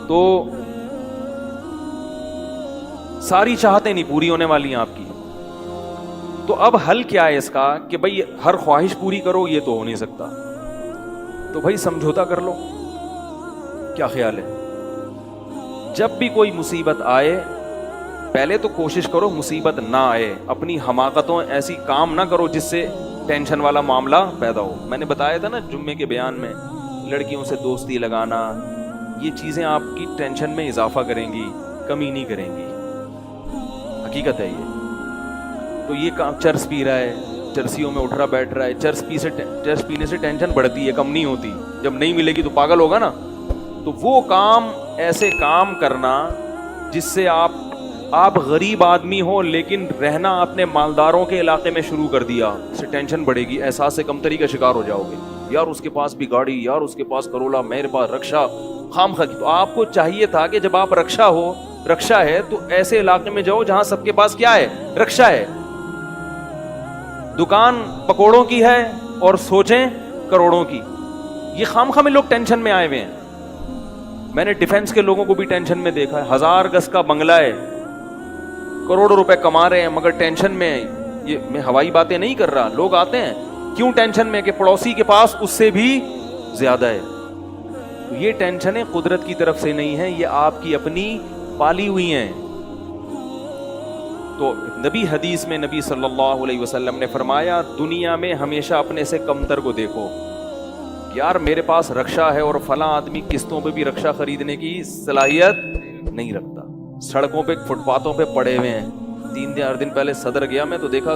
تو ساری چاہتیں نہیں پوری ہونے والی ہیں آپ کی. تو اب حل کیا ہے اس کا کہ بھئی ہر خواہش پوری کرو, یہ تو ہو نہیں سکتا, تو بھئی سمجھوتا کر لو. کیا خیال ہے؟ جب بھی کوئی مصیبت آئے پہلے تو کوشش کرو مصیبت نہ آئے. اپنی حماقتوں ایسی کام نہ کرو جس سے ٹینشن والا معاملہ پیدا ہو. میں نے بتایا تھا نا جمعے کے بیان میں, لڑکیوں سے دوستی لگانا, یہ چیزیں آپ کی ٹینشن میں اضافہ کریں گی, کمی نہیں کریں گی. حقیقت ہے یہ. تو یہ چرس پی رہا ہے, چرسیوں میں اٹھ رہا بیٹھ رہا ہے, چرس پینے سے ٹینشن بڑھتی ہے, کم نہیں ہوتی. جب نہیں ملے گی تو پاگل ہوگا نا. تو وہ کام, ایسے کام کرنا جس سے آپ غریب آدمی ہو لیکن رہنا اپنے مالداروں کے علاقے میں شروع کر دیا, اس سے ٹینشن بڑھے گی, احساس کمتری کا شکار ہو جاؤ گے. یار اس کے پاس بھی گاڑی, یار اس کے پاس کرولا, میرے پاس رکشا, خام خواہ. تو آپ کو چاہیے تھا کہ جب آپ رکشا ہے تو ایسے علاقے میں جاؤ جہاں سب کے پاس کیا ہے, رکشا ہے. دکان پکوڑوں کی ہے اور سوچیں کروڑوں کی. یہ خام خواہ میں لوگ ٹینشن میں آئے ہوئے ہیں. میں نے ڈیفنس کے لوگوں کو بھی ٹینشن میں دیکھا ہے. 1000 گز کا بنگلہ ہے, کروڑوں روپے کما رہے ہیں, مگر ٹینشن میں. یہ میں ہوائی باتیں نہیں کر رہا, لوگ آتے ہیں کیوں ٹینشن میں کہ پڑوسی کے پاس اس سے بھی زیادہ ہے. یہ ٹینشنیں قدرت کی طرف سے نہیں ہیں, یہ آپ کی اپنی پالی ہوئی ہیں. تو حدیث میں نبی صلی اللہ علیہ وسلم نے فرمایا دنیا میں ہمیشہ اپنے سے کمتر کو دیکھو. یار میرے پاس رکشا ہے اور فلاں آدمی قسطوں پہ بھی رکشا خریدنے کی صلاحیت نہیں رکھتا, سڑکوں پہ فٹ پاتھوں پہ پڑے ہوئے ہیں. 3-4 دن پہلے صدر گیا میں تو دیکھا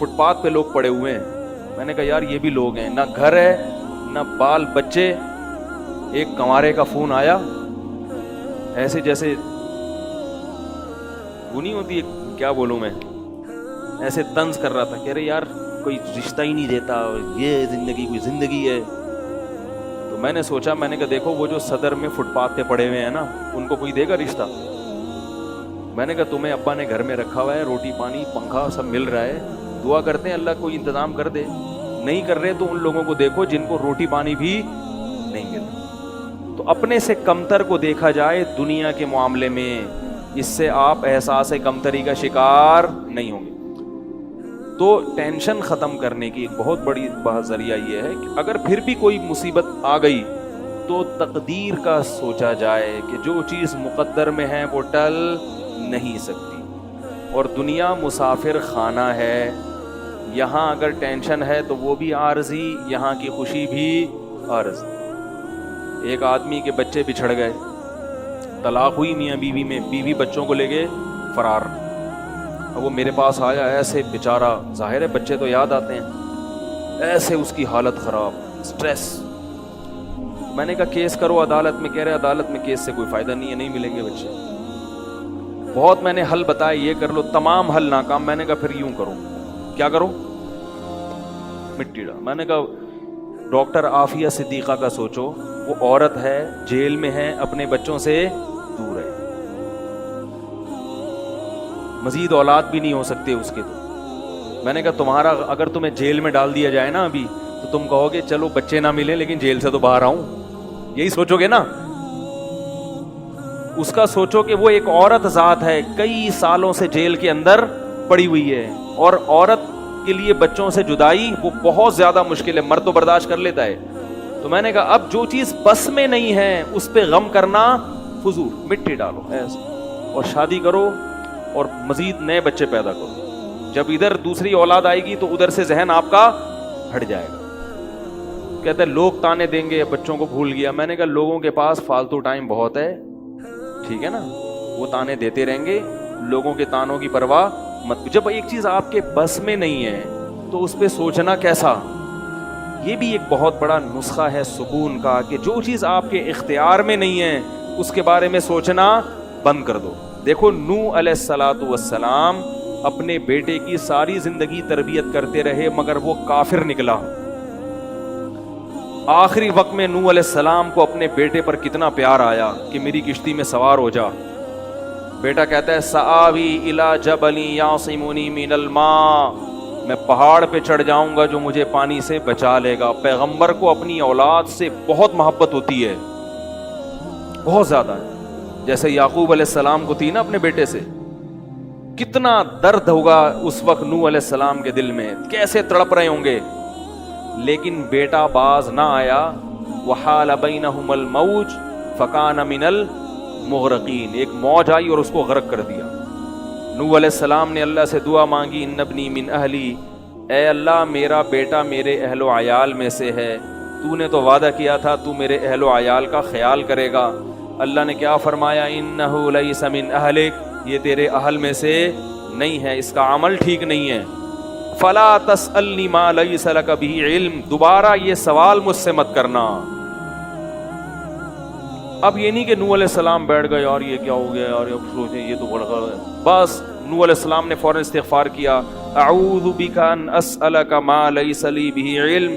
فٹ پاتھ پہ لوگ پڑے ہوئے ہیں. میں نے کہا یار یہ بھی لوگ ہیں, نہ گھر ہے نہ بال بچے. ایک کنوارے کا فون آیا, ایسے جیسے وہ نہیں ہوتی, کیا بولوں میں, ایسے طنز کر رہا تھا, کہہ رہے یار کوئی رشتہ ہی نہیں دیتا, یہ زندگی کوئی زندگی ہے. تو میں نے سوچا, میں نے کہا دیکھو وہ جو صدر میں فٹ پاتھ پہ پڑے ہوئے ہیں نا, ان کو کوئی دے گا رشتہ؟ میں نے کہا تمہیں ابا نے گھر میں رکھا ہوا ہے, روٹی پانی پنکھا سب مل رہا ہے, دعا کرتے ہیں اللہ کوئی انتظام کر دے. نہیں کر رہے تو ان لوگوں کو دیکھو جن کو روٹی پانی بھی نہیں مل. تو اپنے سے کمتر کو دیکھا جائے دنیا کے معاملے میں, اس سے آپ احساس کمتری کا شکار نہیں ہوں گے. تو ٹینشن ختم کرنے کی ایک بہت بڑی ذریعہ یہ ہے کہ اگر پھر بھی کوئی مصیبت آ گئی تو تقدیر کا سوچا جائے کہ جو چیز مقدر میں ہے وہ ٹل نہیں سکتی. اور دنیا مسافر خانہ ہے, یہاں اگر ٹینشن ہے تو وہ بھی عارضی, یہاں کی خوشی بھی عارضی. ایک آدمی کے بچے بچھڑ گئے, طلاق ہوئی میاں بیوی میں, بیوی بچوں کو لے گئے فرار. اب وہ میرے پاس آیا, ایسے بیچارہ, ظاہر ہے بچے تو یاد آتے ہیں, ایسے اس کی حالت خراب, سٹریس. میں نے کہا کیس کرو عدالت میں. کہہ رہے عدالت میں کیس سے کوئی فائدہ نہیں ہے, نہیں ملیں گے بچے. بہت میں نے حل بتائے, یہ کر لو, تمام حل ناکام. میں نے کہا پھر یوں کرو, کیا کرو, مٹی ڈال. میں نے کہا ڈاکٹر عافیہ صدیقہ کا سوچو, وہ عورت ہے, جیل میں ہے, اپنے بچوں سے دور ہے, مزید اولاد بھی نہیں ہو سکتے اس کے. تو میں نے کہا تمہارا اگر تمہیں جیل میں ڈال دیا جائے نا ابھی, تو تم کہو گے چلو بچے نہ ملے لیکن جیل سے تو باہر آؤں, یہی سوچو گے نا. اس کا سوچو کہ وہ ایک عورت ذات ہے, کئی سالوں سے جیل کے اندر پڑی ہوئی ہے, اور عورت کے لیے بچوں سے جدائی وہ بہت زیادہ مشکل ہے, مرد تو برداشت کر لیتا ہے. تو میں نے کہا اب جو چیز بس میں نہیں ہے اس پہ غم کرنا فضول, مٹی ڈالو ایسے, اور شادی کرو اور مزید نئے بچے پیدا کرو. جب ادھر دوسری اولاد آئے گی تو ادھر سے ذہن آپ کا ہٹ جائے گا. کہتے ہیں لوگ تانے دیں گے, بچوں کو بھول گیا. میں نے کہا لوگوں کے پاس فالتو ٹائم بہت ہے, ٹھیک ہے نا, وہ تانے دیتے رہیں گے, لوگوں کے تانوں کی پرواہ مت. جب ایک چیز آپ کے بس میں نہیں ہے تو اس پہ سوچنا کیسا. یہ بھی ایک بہت بڑا نسخہ ہے سکون کا کہ جو چیز آپ کے اختیار میں نہیں ہے اس کے بارے میں سوچنا بند کر دو. دیکھو نوح علیہ الصلوۃ والسلام اپنے بیٹے کی ساری زندگی تربیت کرتے رہے مگر وہ کافر نکلا. آخری وقت میں نوح علیہ السلام کو اپنے بیٹے پر کتنا پیار آیا کہ میری کشتی میں سوار ہو جا. بیٹا کہتا ہے سآوی الی جبل یعصمنی من الماء, میں پہاڑ پہ چڑھ جاؤں گا جو مجھے پانی سے بچا لے گا. پیغمبر کو اپنی اولاد سے بہت محبت ہوتی ہے, بہت زیادہ ہے. جیسے یعقوب علیہ السلام کو تھی نا اپنے بیٹے سے. کتنا درد ہوگا اس وقت نوح علیہ السلام کے دل میں, کیسے تڑپ رہے ہوں گے, لیکن بیٹا باز نہ آیا. وحال بینہم الموج فکان من المغرقین, ایک موج آئی اور اس کو غرق کر دیا. نوح علیہ السلام نے اللہ سے دعا مانگی, ان ابنی من اہلی, اے اللہ میرا بیٹا میرے اہل و عیال میں سے ہے, تو نے تو وعدہ کیا تھا تو میرے اہل و عیال کا خیال کرے گا. اللہ نے کیا فرمایا, انہ لیس من اہلک, یہ تیرے اہل میں سے نہیں ہے, اس کا عمل ٹھیک نہیں ہے. فلا تسألنی ما لیس لک بہ علم, دوبارہ یہ سوال مجھ سے مت کرنا. اب یہ نہیں کہ نوح علیہ السلام بیٹھ گئے اور یہ کیا ہو گیا اور سوچیں یہ تو بڑا ہے. بس نوح علیہ السلام نے فوراً استغفار کیا, اعوذ بک ان اسألک ما لیس لی بہ علم,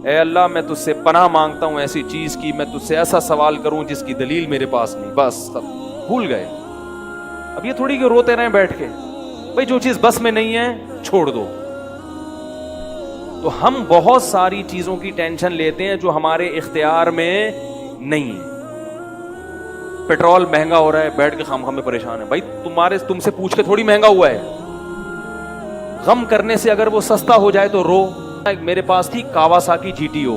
اے اللہ میں تجھ سے پناہ مانگتا ہوں ایسی چیز کی, میں تجھ سے ایسا سوال کروں جس کی دلیل میرے پاس نہیں. بس بھول گئے. اب یہ تھوڑی کہ روتے رہیں بیٹھ کے, بھئی جو چیز بس میں نہیں ہے چھوڑ دو. تو ہم بہت ساری چیزوں کی ٹینشن لیتے ہیں جو ہمارے اختیار میں نہیں ہے. پیٹرول مہنگا ہو رہا ہے, بیٹھ کے خام میں پریشان ہے. بھائی تم سے پوچھ کے تھوڑی مہنگا ہوا ہے. غم کرنے سے اگر وہ سستا ہو جائے تو رو. میرے پاس تھی Kawasaki G T O,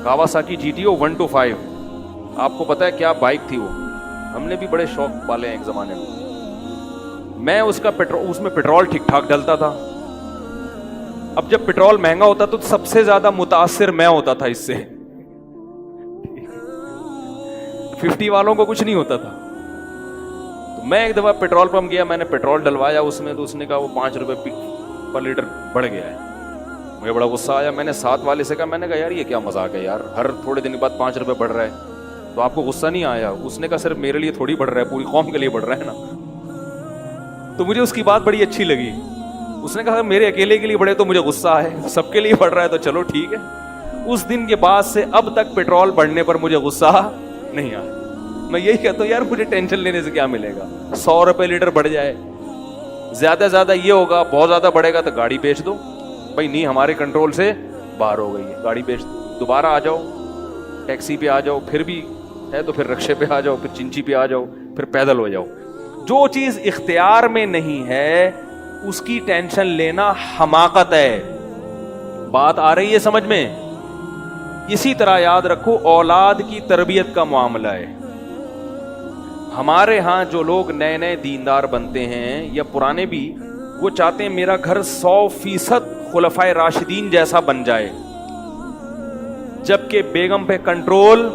Kawasaki G T O 125. آپ کو پتا ہے کیا بائک تھی وہ, ہم نے بھی بڑے شوق پالے ہیں ایک زمانے میں. میں اس میں پیٹرول ٹھیک ٹھاک ڈلتا تھا. اب جب پیٹرول مہنگا ہوتا تو سب سے زیادہ متاثر میں ہوتا تھا اس سے. 50 والوں کو کچھ نہیں ہوتا تھا. تو میں ایک دفعہ پیٹرول پمپ گیا, میں نے پیٹرول ڈلوایا اس میں, تو اس نے کہا وہ 5 روپے پر لیٹر بڑھ گیا ہے. مجھے بڑا غصہ آیا. میں نے ساتھ والے سے کہا, میں نے کہا یار یہ کیا مذاق ہے یار, ہر تھوڑے دن بعد 5 روپے بڑھ رہا ہے, تو آپ کو غصہ نہیں آیا؟ اس نے کہا صرف میرے لیے تھوڑی بڑھ رہا ہے, پوری قوم کے لیے بڑھ رہا ہے نا. تو مجھے اس کی بات بڑی اچھی لگی. اس نے کہا میرے اکیلے کے لیے بڑھے تو مجھے غصہ آئے, سب کے لیے بڑھ رہا ہے تو چلو ٹھیک ہے. اس دن کے بعد سے اب تک پیٹرول بڑھنے پر مجھے غصہ نہیں آیا. میں یہی کہتا ہوں یار مجھے ٹینشن لینے سے کیا ملے گا. 100 روپے لیٹر بڑھ جائے, زیادہ سے زیادہ یہ ہوگا, بہت زیادہ بڑھے گا تو گاڑی بیچ دو. بھائی نہیں, ہمارے کنٹرول سے باہر ہو گئی ہے, گاڑی بیچ دو, دوبارہ آ جاؤ, ٹیکسی پہ آ جاؤ, پھر بھی ہے تو پھر رکشے پہ آ جاؤ, پھر چنچی پہ آ جاؤ, پھر پیدل ہو جاؤ. جو چیز اختیار میں نہیں ہے اس کی ٹینشن لینا حماقت ہے. بات آ رہی ہے سمجھ میں؟ اسی طرح یاد رکھو, اولاد کی تربیت کا معاملہ ہے. ہمارے ہاں جو لوگ نئے نئے دیندار بنتے ہیں یا پرانے بھی, وہ چاہتے ہیں میرا گھر 100% خلفائے راشدین جیسا بن جائے, جبکہ بیگم پہ کنٹرول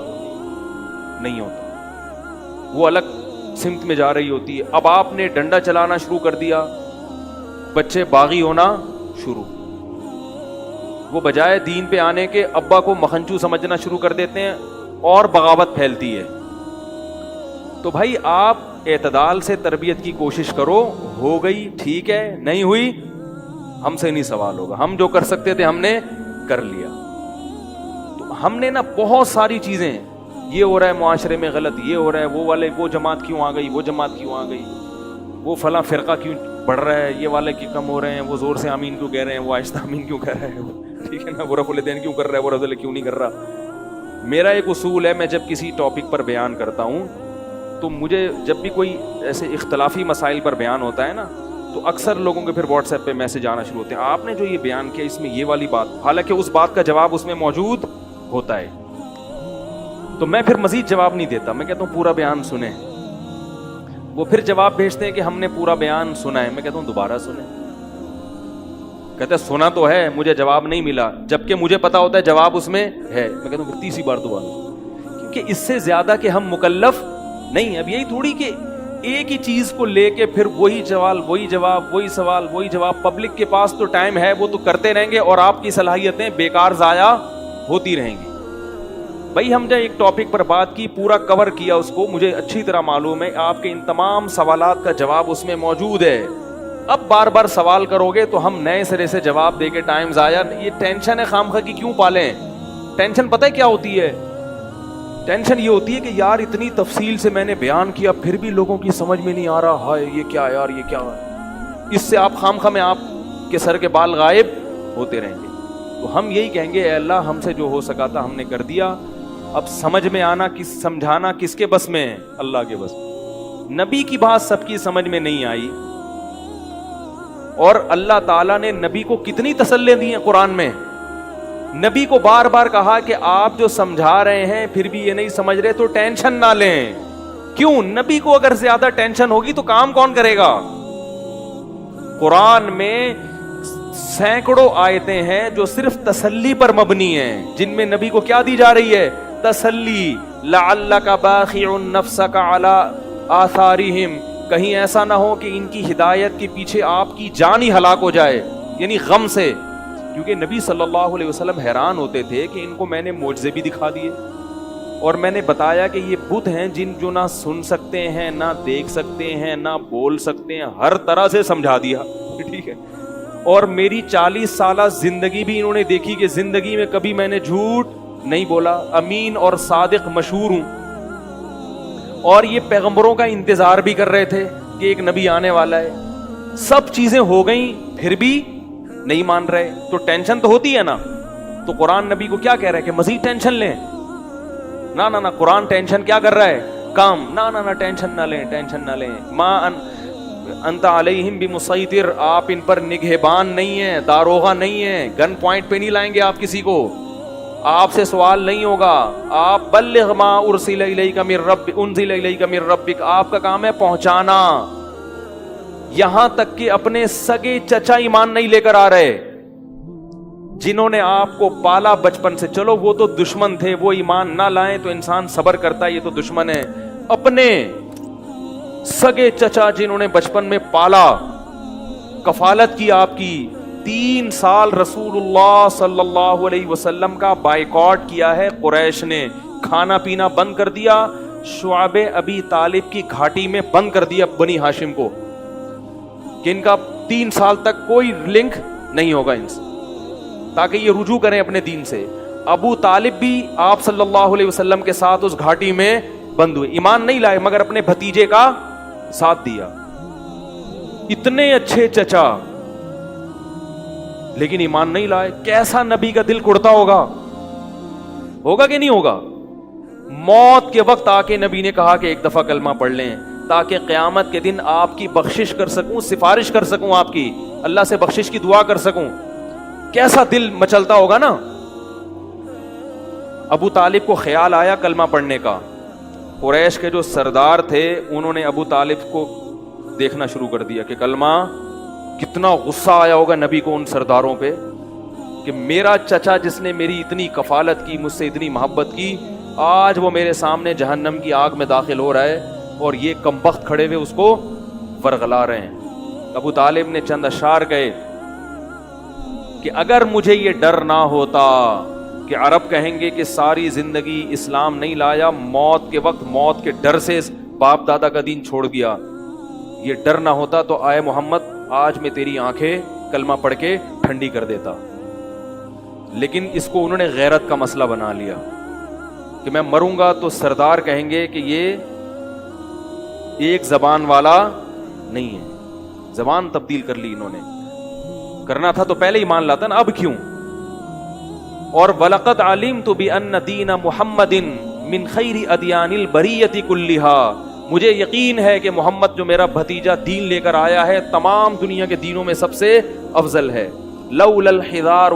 نہیں ہوتا, وہ الگ سمت میں جا رہی ہوتی ہے. اب آپ نے ڈنڈا چلانا شروع کر دیا, بچے باغی ہونا شروع. وہ بجائے دین پہ آنے کے ابا کو مکھنچو سمجھنا شروع کر دیتے ہیں اور بغاوت پھیلتی ہے. تو بھائی آپ اعتدال سے تربیت کی کوشش کرو, ہو گئی ٹھیک ہے, نہیں ہوئی ہم سے نہیں سوال ہوگا, ہم جو کر سکتے تھے ہم نے کر لیا. تو ہم نے نا بہت ساری چیزیں, یہ ہو رہا ہے معاشرے میں غلط, یہ ہو رہا ہے, وہ والے وہ جماعت کیوں آ گئی, وہ جماعت کیوں آ گئی, وہ فلاں فرقہ کیوں بڑھ رہا ہے, یہ والے کی کم ہو رہے ہیں, وہ زور سے آمین کیوں کہہ رہے ہیں, وہ آہستہ آمین کیوں کہہ رہے ہیں, ٹھیک ہے نا, وہ رفع الیدین کیوں کر رہا ہے, وہ رفع الیدین کیوں نہیں کر رہا. میرا ایک اصول ہے, میں جب کسی ٹاپک پر بیان کرتا ہوں تو مجھے جب بھی کوئی ایسے اختلافی مسائل پر بیان ہوتا ہے نا, تو اکثر لوگوں کے پھر واٹس ایپ پہ میسج آنا شروع ہوتے ہیں, آپ نے جو یہ بیان کیا اس میں یہ والی بات, حالانکہ اس بات کا جواب اس میں موجود ہوتا ہے. تو میں پھر مزید جواب نہیں دیتا, میں کہتا ہوں پورا بیان سنیں. وہ پھر جواب بھیجتے ہیں کہ ہم نے پورا بیان سنا ہے. میں کہتا ہوں دوبارہ سنیں. کہتے ہیں سنا تو ہے, مجھے جواب نہیں ملا, جبکہ مجھے پتا ہوتا ہے جواب اس میں ہے. میں کہتا ہوں تیسری بار دوبارہ, کیونکہ اس سے زیادہ کہ ہم مکلف نہیں. اب یہی تھوڑی کہ ایک ہی چیز کو لے کے پھر وہی سوال, وہی جواب, وہی سوال, وہی جواب. پبلک کے پاس تو ٹائم ہے, وہ تو کرتے رہیں گے اور آپ کی صلاحیتیں بیکار ضائع ہوتی رہیں گی. بھائی ہم نے ایک ٹاپک پر بات کی, پورا کور کیا اس کو, مجھے اچھی طرح معلوم ہے آپ کے ان تمام سوالات کا جواب اس میں موجود ہے. اب بار بار سوال کرو گے تو ہم نئے سرے سے جواب دے کے ٹائم ضائع. یہ ٹینشن ہے خامخواہ کی کیوں پالیں؟ ٹینشن پتہ ہے کیا ہوتی ہے؟ ٹینشن یہ ہوتی ہے کہ یار اتنی تفصیل سے میں نے بیان کیا پھر بھی لوگوں کی سمجھ میں نہیں آ رہا, ہائے یہ کیا ہے یار, یہ کیا ہے. اس سے آپ خامخواہ میں آپ کے سر کے بال غائب ہوتے رہیں گے. تو ہم یہی کہیں گے, اے اللہ ہم سے جو ہو سکا تھا ہم نے کر دیا, اب سمجھ میں آنا سمجھانا کس کے بس میں ہے؟ اللہ کے بس میں۔ نبی کی بات سب کی سمجھ میں نہیں آئی، اور اللہ تعالیٰ نے نبی کو کتنی تسلی دی ہیں قرآن میں، نبی کو بار بار کہا کہ آپ جو سمجھا رہے ہیں پھر بھی یہ نہیں سمجھ رہے تو ٹینشن نہ لیں۔ کیوں؟ نبی کو اگر زیادہ ٹینشن ہوگی تو کام کون کرے گا؟ قرآن میں سینکڑوں آیتیں ہیں جو صرف تسلی پر مبنی ہیں، جن میں نبی کو کیا دی جا رہی ہے؟ تسلی۔ لعلک باخع نفسک علی آثارہم، کہیں ایسا نہ ہو کہ ان کی ہدایت کے پیچھے آپ کی جان ہی ہلاک ہو جائے، یعنی غم سے، کیونکہ نبی صلی اللہ علیہ وسلم حیران ہوتے تھے کہ ان کو میں نے معجزے بھی دکھا دیے، اور میں نے بتایا کہ یہ بت ہیں جن جو نہ سن سکتے ہیں، نہ دیکھ سکتے ہیں، نہ بول سکتے ہیں، ہر طرح سے سمجھا دیا، ٹھیک ہے، اور میری 40 سالہ زندگی بھی انہوں نے دیکھی کہ زندگی میں کبھی میں نے جھوٹ نہیں بولا، امین اور صادق مشہور ہوں، اور یہ پیغمبروں کا انتظار بھی کر رہے تھے کہ ایک نبی آنے والا ہے، سب چیزیں ہو گئیں پھر بھی نہیں مان رہے، تو ٹینشن تو ہوتی ہے نا۔ تو قرآن نبی کو کیا کہہ رہا ہے کہ مزید ٹینشن لیں؟ نہ نہ نہ، قرآن ٹینشن کیا کر رہا ہے؟ کام۔ نہ ٹینشن نہ لیں، ٹینشن نہ لیں، ما انت علیہم بمسیطر، آپ ان پر نگہبان نہیں ہیں، داروغہ نہیں ہیں، گن پوائنٹ پہ نہیں لائیں گے آپ کسی کو، آپ سے سوال نہیں ہوگا، آپ بلغ ما ارسل الیک من ربک، آپ کا کام ہے پہنچانا، یہاں تک کہ اپنے سگے چچا ایمان نہیں لے کر آ رہے، جنہوں نے آپ کو پالا بچپن سے، چلو وہ تو دشمن تھے، وہ ایمان نہ لائیں تو انسان صبر کرتا ہے، یہ تو دشمن ہے، اپنے سگے چچا جنہوں نے بچپن میں پالا، کفالت کی آپ کی، 3 سال رسول اللہ صلی اللہ علیہ وسلم کا بائیکاٹ کیا ہے قریش نے، کھانا پینا بند کر دیا، شعب ابی طالب کی گھاٹی میں بند کر دیا بنی ہاشم کو، کہ ان کا 3 سال تک کوئی لنک نہیں ہوگا ان سے، تاکہ یہ رجوع کریں اپنے دین سے۔ ابو طالب بھی آپ صلی اللہ علیہ وسلم کے ساتھ اس گھاٹی میں بند ہوئے، ایمان نہیں لائے مگر اپنے بھتیجے کا ساتھ دیا، اتنے اچھے چچا لیکن ایمان نہیں لائے، کیسا نبی کا دل کڑتا ہوگا کہ نہیں ہوگا؟ موت کے وقت آ کے نبی نے کہا کہ ایک دفعہ کلمہ پڑھ لیں تاکہ قیامت کے دن آپ کی بخشش کر سکوں، سفارش کر سکوں، آپ کی اللہ سے بخشش کی دعا کر سکوں، کیسا دل مچلتا ہوگا نا۔ ابو طالب کو خیال آیا کلمہ پڑھنے کا، قریش کے جو سردار تھے انہوں نے ابو طالب کو دیکھنا شروع کر دیا کہ کلمہ، کتنا غصہ آیا ہوگا نبی کو ان سرداروں پہ کہ میرا چچا جس نے میری اتنی کفالت کی، مجھ سے اتنی محبت کی، آج وہ میرے سامنے جہنم کی آگ میں داخل ہو رہا ہے اور یہ کمبخت کھڑے ہوئے اس کو ورغلا رہے ہیں۔ ابو طالب نے چند اشعار کہے کہ اگر مجھے یہ ڈر نہ ہوتا کہ عرب کہیں گے کہ ساری زندگی اسلام نہیں لایا، موت کے وقت موت کے ڈر سے باپ دادا کا دین چھوڑ دیا، یہ ڈر نہ ہوتا تو آئے محمد آج میں تیری آنکھیں کلمہ پڑھ کے ٹھنڈی کر دیتا، لیکن اس کو انہوں نے غیرت کا مسئلہ بنا لیا کہ میں مروں گا تو سردار کہیں گے کہ یہ ایک زبان والا نہیں ہے، زبان تبدیل کر لی انہوں نے، کرنا تھا تو پہلے ہی مان لاتا نا، اب کیوں؟ اور وَلَقَدْ عَلِمْتُ بِأَنَّ دِينَ مُحَمَّدٍ مِّن خَيْرِ أَدْيَانِ الْبَرِيَّةِ كُلِّهَا، مجھے یقین ہے کہ محمد جو میرا بھتیجا دین لے کر آیا ہے تمام دنیا کے دینوں میں سب سے افضل ہے۔ لَوْلَا الْحِذَارُ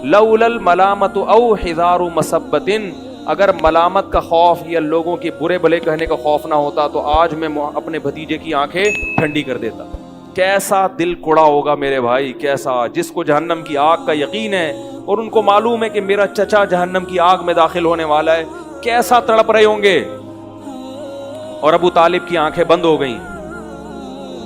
لَوْلَا الْمَلَامَةُ أَوْ حِذَارُ مَصَبَّةٍ، اگر ملامت کا خوف یا لوگوں کے برے بھلے کہنے کا خوف نہ ہوتا تو آج میں اپنے بھتیجے کی آنکھیں ٹھنڈی کر دیتا۔ کیسا دل کوڑا ہوگا میرے بھائی، کیسا، جس کو جہنم کی آگ کا یقین ہے اور ان کو معلوم ہے کہ میرا چچا جہنم کی آگ میں داخل ہونے والا ہے، کیسا تڑپ رہے ہوں گے۔ اور ابو طالب کی آنکھیں بند ہو گئیں،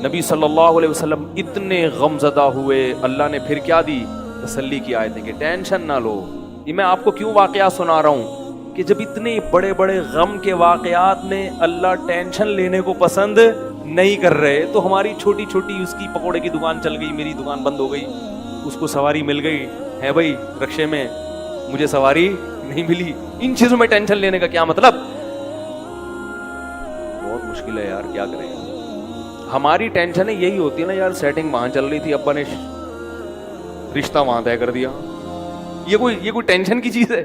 نبی صلی اللہ علیہ وسلم اتنے غم زدہ ہوئے، اللہ نے پھر کیا دی؟ تسلی کی آیتیں کہ ٹینشن نہ لو۔ یہ میں آپ کو کیوں واقعہ سنا رہا ہوں کہ جب اتنے بڑے بڑے غم کے واقعات میں اللہ ٹینشن لینے کو پسند نہیں کر رہے، تو ہماری چھوٹی چھوٹی، اس کی پکوڑے کی دکان چل گئی، میری دکان بند ہو گئی، اس کو سواری مل گئی ہے بھائی رکشے میں، مجھے سواری نہیں ملی، ان چیزوں میں ٹینشن لینے کا کیا مطلب؟ بہت مشکل ہے یار، کیا کریں۔ ہماری ٹینشن یہی ہوتی ہے نا یار، سیٹنگ وہاں چل رہی تھی، ابا نے رشتہ وہاں طے کر دیا، یہ کوئی ٹینشن کی چیز ہے؟